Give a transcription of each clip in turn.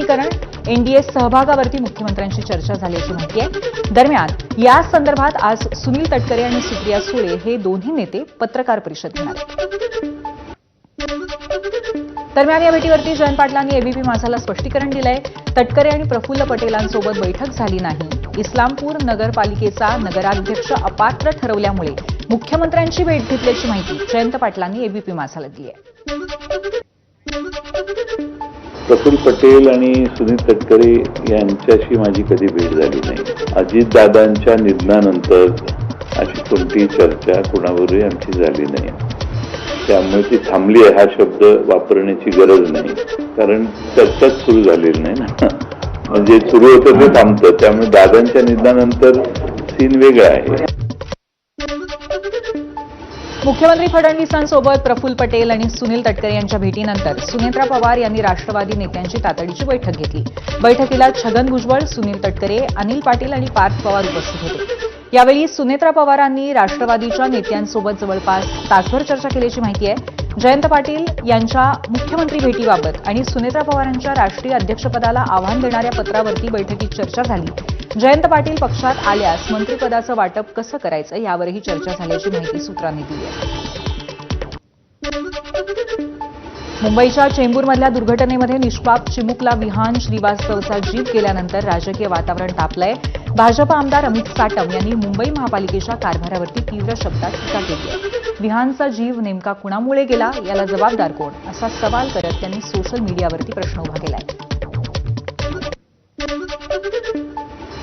विलीनीकरण एनडीए सहभागावरती मुख्यमंत्र्यांशी चर्चा झाल्याची माहिती आहे। दरम्यान या संदर्भात आज सुनील तटकरे आणि सुप्रिया सुळे हे दोन्ही नेते पत्रकार परिषद घेणार आहेत। दरम्यान या भेटीवरती जयंत पाटलांनी एबीपी माझाला स्पष्टीकरण दिलंय। तटकरे आणि प्रफुल्ल पटेलांसोबत बैठक झाली नाही। इस्लामपूर नगरपालिकेचा नगराध्यक्ष अपात्र ठरवल्यामुळे मुख्यमंत्र्यांची भेट घेतल्याची माहिती जयंत पाटलांनी एबीपी माझाला दिली आहे। प्रफुल्ल पटेल आणि सुनील तटकरे यांच्याशी माझी कधी भेट झाली नाही। अजितदादांच्या निधनानंतर अशी कोणतीही चर्चा कोणावरही आमची झाली नाही। त्यामुळे ती थांबली आहे हा शब्द वापरण्याची गरज नाही, कारण चर्चाच सुरू झालेली नाही ना। म्हणजे सुरू होतं ते थांबतं, त्यामुळे दादांच्या निधनानंतर सीन वेगळा आहे। मुख्यमंत्री फडणवीसांसोबत प्रफुल्ल पटेल आणि सुनील तटकरे यांच्या भेटीनंतर सुनेत्रा पवार यांनी राष्ट्रवादी नेत्यांची तातडीची बैठक घेतली। बैठकीला छगन भुजबळ, सुनील तटकरे, अनिल पाटील आणि पार्थ पवार उपस्थित होते। यावेळी सुनेत्रा पवारांनी राष्ट्रवादीच्या नेत्यांसोबत जवळपास तासभर चर्चा केल्याची माहिती आहे। जयंत पाटील यांच्या मुख्यमंत्री भेटीबाबत आणि सुनेत्रा पवारांच्या राष्ट्रीय अध्यक्षपदाला आव्हान देणाऱ्या पत्रावरती बैठकीत चर्चा झाली। जयंत पाटील पक्षात आल्यास मंत्रिपदाचं वाटप कसं करायचं यावरही चर्चा झाल्याची माहिती सूत्रांनी दिली आहे। मुंबईच्या चेंबूरमधल्या दुर्घटनेमध्ये निष्पाप चिमुकला विहान श्रीवास्तवचा जीव गेल्यानंतर राजकीय वातावरण तापलंय। भाजप आमदार अमित साटम यांनी मुंबई महापालिकेच्या कारभारावरती तीव्र शब्दात टीका केली आहे। विहानचा जीव नेमका कुणामुळे गेला, याला जबाबदार कोण, असा सवाल करत त्यांनी सोशल मीडियावरती प्रश्न उभा केलाय।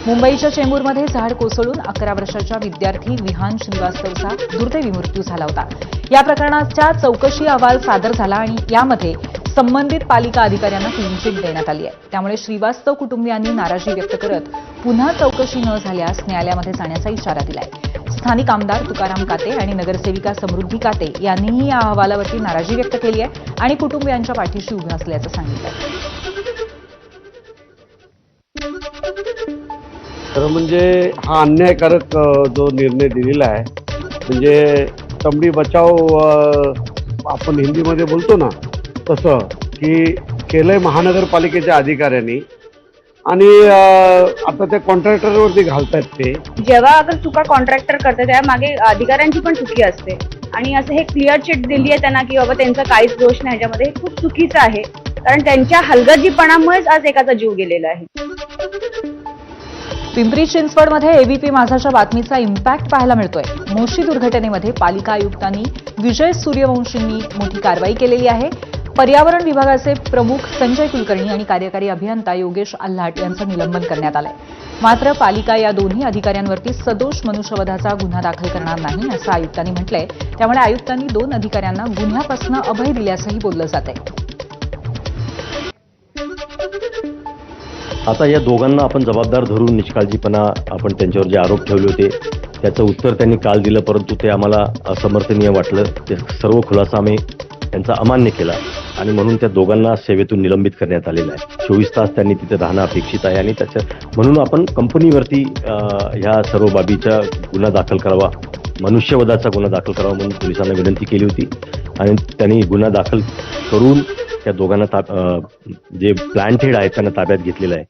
मुंबईच्या चेंबूरमध्ये झाड कोसळून 11 वर्षाच्या विद्यार्थी विहान श्रीवास्तवचा दुर्दैवी मृत्यू झाला होता। या प्रकरणाचा चौकशी अहवाल सादर झाला आणि यामध्ये संबंधित पालिका अधिकाऱ्यांना क्लीन चिट देण्यात आली आहे। त्यामुळे श्रीवास्तव कुटुंबियांनी नाराजी व्यक्त करत पुन्हा चौकशी न झाल्यास न्यायालयामध्ये जाण्याचा इशारा दिलाय। स्थानिक आमदार तुकाराम काते आणि नगरसेविका समृद्धी काते यांनीही या अहवालावरती नाराजी व्यक्त केली आहे आणि कुटुंबियांच्या पाठीशी उभे असल्याचं सांगितलं। तर म्हणजे हा अन्यायकारक जो निर्णय दिलेला आहे, म्हणजे तमडी बचाव आपण हिंदीमध्ये बोलतो ना, तसं की केलंय महानगरपालिकेच्या अधिकाऱ्यांनी आणि आता त्या कॉन्ट्रॅक्टरवरती घालतायत ते। जेव्हा अगर चुका कॉन्ट्रॅक्टर करते त्या मागे अधिकाऱ्यांची पण चुकी असते आणि असं हे क्लिअर चिट दिली आहे त्यांना की बाबा त्यांचा काहीच दोष नाही, ह्याच्यामध्ये हे खूप चुकीचं आहे, कारण त्यांच्या हलगर्जीपणामुळेच आज एकाचा जीव गेलेला आहे। पिंपरी चिंचवडमध्ये एबीपी माझाच्या बातमीचा इम्पॅक्ट पाहायला मिळतोय। मोशी दुर्घटनेमध्ये पालिका आयुक्तांनी विजय सूर्यवंशींनी मोठी कारवाई केलेली आहे। पर्यावरण विभागाचे प्रमुख संजय कुलकर्णी आणि कार्यकारी अभियंता योगेश आल्हाट यांचं निलंबन करण्यात आलंय। मात्र पालिका या दोन्ही अधिकाऱ्यांवरती सदोष मनुष्यवधाचा गुन्हा दाखल करणार नाही असं आयुक्तांनी म्हटलंय। त्यामुळे आयुक्तांनी 2 अधिकाऱ्यांना गुन्ह्यापासून अभय दिल्याचंही बोललं जातंय। आता या दोघांना आपण जबाबदार धरून निष्काळजीपणा आपण त्यांच्यावर जे आरोप ठेवले होते त्याचं उत्तर त्यांनी काल दिलं, परंतु ते आम्हाला असमर्थनीय वाटलं। ते सर्व खुलासा आम्ही त्यांचा अमान्य केला आणि म्हणून त्या दोघांना सेवेतून निलंबित करण्यात आलेलं आहे। 24 तास त्यांनी तिथे राहणं अपेक्षित आहे आणि म्हणून आपण कंपनीवरती ह्या सर्व बाबीचा गुन्हा दाखल करावा, मनुष्यवधाचा गुन्हा दाखल करावा म्हणून पोलिसांना विनंती केली होती आणि त्यांनी गुन्हा दाखल करून त्या दोघांना जे प्लांट हेड आहेत त्यांना ताब्यात घेतलेलं आहे।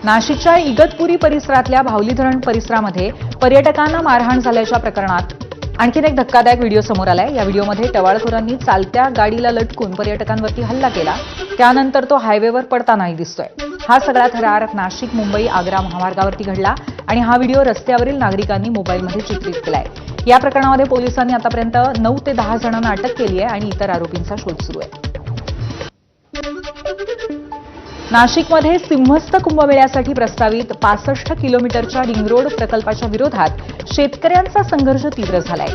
नाशिकच्या इगतपुरी परिसरातल्या भावली धरण परिसरामध्ये पर्यटकांना मारहाण झाल्याच्या प्रकरणात आणखीन एक धक्कादायक व्हिडिओ समोर आलाय। या व्हिडिओमध्ये टवाळखोरांनी चालत्या गाडीला लटकून पर्यटकांवरती हल्ला केला, त्यानंतर तो हायवेवर पडतानाही दिसतोय। हा सगळा थरार नाशिक मुंबई आग्रा महामार्गावरती घडला आणि हा व्हिडिओ रस्त्यावरील नागरिकांनी मोबाईलमध्ये चित्रित केलाय। या प्रकरणामध्ये पोलिसांनी आतापर्यंत 9 ते 10 जणांना अटक केली आहे आणि इतर आरोपींचा शोध सुरू आहे। नाशिकमध्ये सिंहस्थ कुंभमेळ्यासाठी प्रस्तावित 65 किलोमीटरच्या रिंग रोड प्रकल्पाच्या विरोधात शेतकऱ्यांचा संघर्ष तीव्र झालाय।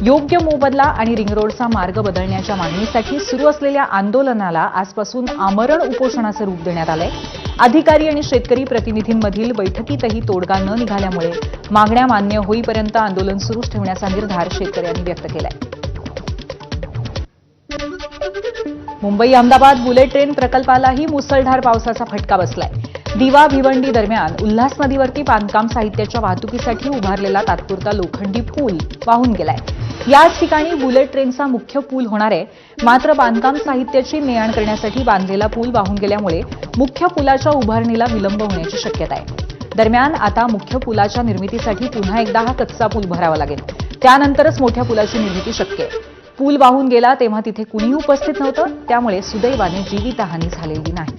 योग्य मोबदला आणि रिंग रोडचा मार्ग बदलण्याच्या मागणीसाठी सुरू असलेल्या आंदोलनाला आजपासून आमरण उपोषणाचं रूप देण्यात आलंय। अधिकारी आणि शेतकरी प्रतिनिधींमधील बैठकीतही तोडगा न निघाल्यामुळे मागण्या मान्य होईपर्यंत आंदोलन सुरूच ठेवण्याचा निर्धार शेतकऱ्यांनी व्यक्त केलाय। मुंबई अहमदाबाद बुलेट ट्रेन प्रकल्पालाही मुसळधार पावसाचा फटका बसलाय। दिवा भिवंडी दरम्यान उल्हास नदीवरती बांधकाम साहित्याच्या वाहतुकीसाठी उभारलेला तात्पुरता लोखंडी पूल वाहून गेलाय। याच ठिकाणी बुलेट ट्रेनचा मुख्य पूल होणार आहे. मात्र बांधकाम साहित्याची ने-आण करण्यासाठी बांधलेला पूल वाहून गेल्यामुळे मुख्य पुलाच्या उभारणीला विलंब होण्याची शक्यता आहे. दरम्यान आता मुख्य पुलाच्या निर्मितीसाठी पुन्हा एकदा हा कच्चा पूल भरावा लागेल. त्यानंतरच मोठ्या पुलाची निर्मिती शक्य आहे. पूल वाहून गेला तेव्हा तिथे कुणीही उपस्थित नव्हतं, त्यामुळे सुदैवाने जीवितहानी झालेली नाही.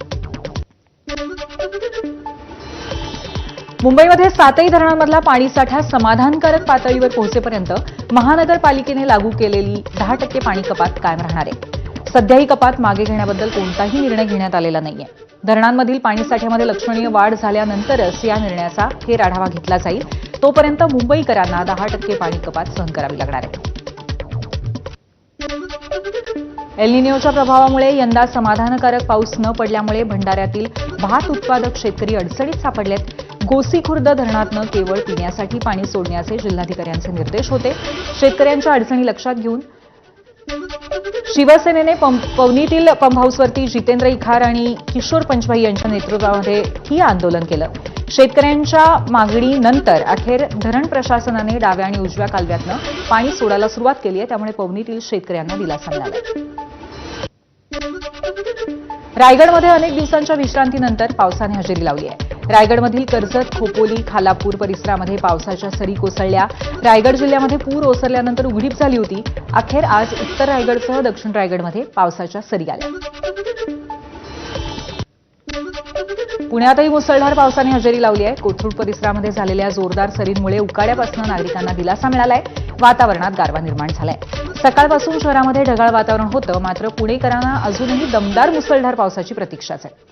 मुंबईमध्ये 7ही धरणांमधला पाणीसाठा समाधानकारक पातळीवर पोहोचेपर्यंत महानगरपालिकेने लागू केलेली 10% पाणी कपात कायम राहणार आहे. सध्या ही कपात मागे घेण्याबद्दल कोणताही निर्णय घेण्यात आलेला नाहीये. धरणांमधील पाणीसाठ्यामध्ये लक्षणीय वाढ झाल्यानंतरच या निर्णयाचा फेर आढावा घेतला जाईल. तोपर्यंत मुंबईकरांना 10% पाणी कपात सहन करावी लागणार आहे. एल निनोच्या प्रभावामुळे यंदा समाधानकारक पाऊस न पडल्यामुळे भंडाऱ्यातील भात उत्पादक शेतकरी अडचणीत सापडलेत. गोसी खुर्द धरणातनं केवळ पिण्यासाठी पाणी सोडण्याचे जिल्हाधिकाऱ्यांचे निर्देश होते. शेतकऱ्यांच्या अडचणी लक्षात घेऊन शिवसेनेने पवनीतील पंप हाऊसवरती जितेंद्र इखार आणि किशोर पंचभाई यांच्या नेतृत्वामध्ये ठिय्या आंदोलन केलं. शेतकऱ्यांच्या मागणीनंतर अखेर धरण प्रशासनाने डाव्या आणि उजव्या कालव्यातनं पाणी सोडायला सुरुवात केली आहे. त्यामुळे पवनीतील शेतकऱ्यांना दिलासा मिळाला. रायगडमध्ये अनेक दिवसांच्या विश्रांतीनंतर पावसाने हजेरी लावली आहे. रायगडमधील कर्जत, खोपोली, खालापूर परिसरामध्ये पावसाच्या सरी कोसळल्या. रायगड जिल्ह्यामध्ये पूर ओसरल्यानंतर उघडीप झाली होती. अखेर आज उत्तर रायगडसह दक्षिण रायगडमध्ये पावसाच्या सरी आल्या. पुण्यातही मुसळधार पावसाने हजेरी लावली आहे. कोथरूड परिसरामध्ये झालेल्या जोरदार सरींमुळे उकाड्यापासून नागरिकांना दिलासा मिळालाय. वातावरणात गारवा निर्माण झालाय. सकाळपासून शहरामध्ये ढगाळ वातावरण होतं, मात्र पुणेकरांना अजूनही दमदार मुसळधार पावसाची प्रतीक्षाच आहे.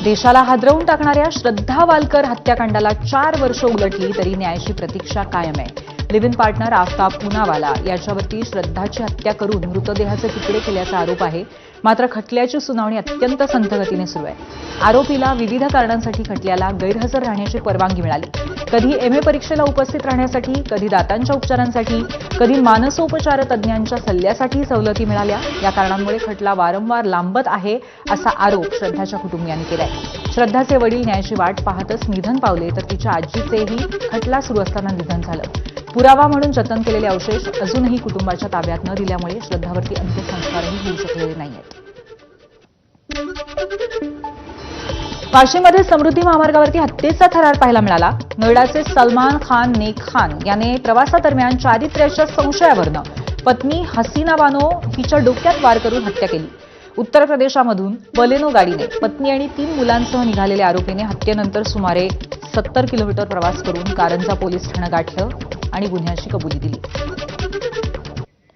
देशाला हादरवून टाकणाऱ्या श्रद्धा वालकर हत्याकांडाला 4 वर्ष उलटली तरी न्यायाची प्रतीक्षा कायम आहे. Live in partner Aftab Poonawalla याच्यावरती श्रद्धाची हत्या करून मृतदेहाचे तुकडे केल्याचा आरोप आहे. मात्र खटल्याची सुनावणी अत्यंत संथ गतीने सुरू आहे. आरोपीला विविध कारणांसाठी खटल्याला गैरहजर राहण्याची परवानगी मिळाली. कधी एमए परीक्षेला उपस्थित राहण्यासाठी, कधी दातांच्या उपचारांसाठी, कधी मानसोपचार तज्ज्ञांच्या सल्ल्यासाठी सवलती मिळाल्या. या कारणांमुळे खटला वारंवार लांबत आहे असा आरोप श्रद्धाच्या कुटुंबियांनी केलाय. श्रद्धाचे वडील न्यायाची वाट पाहतच निधन पावले, तर तिच्या आजीचेही खटला सुरू असताना निधन झालं. पुरावा म्हणून जतन केलेले अवशेष अजूनही कुटुंबाच्या ताब्यात न दिल्यामुळे श्रद्धावरती अंत्यसंस्कारही होऊ शकलेले नाहीत. वाशिममध्ये समृद्धी महामार्गावरती हत्येचा थरार पाहायला मिळाला. नोएडाचे सलमान खान नेक खान याने प्रवासादरम्यान चारित्र्याच्या संशयावरनं पत्नी हसीना बानो हिच्या डोक्यात वार करून हत्या केली. उत्तर प्रदेशामधून बलेनो गाडीने पत्नी आणि 3 मुलांसह निघालेल्या आरोपीने हत्येनंतर सुमारे 70 किलोमीटर प्रवास करून कारंजा पोलीस ठाणं गाठलं आणि गुन्ह्याची कबुली दिली.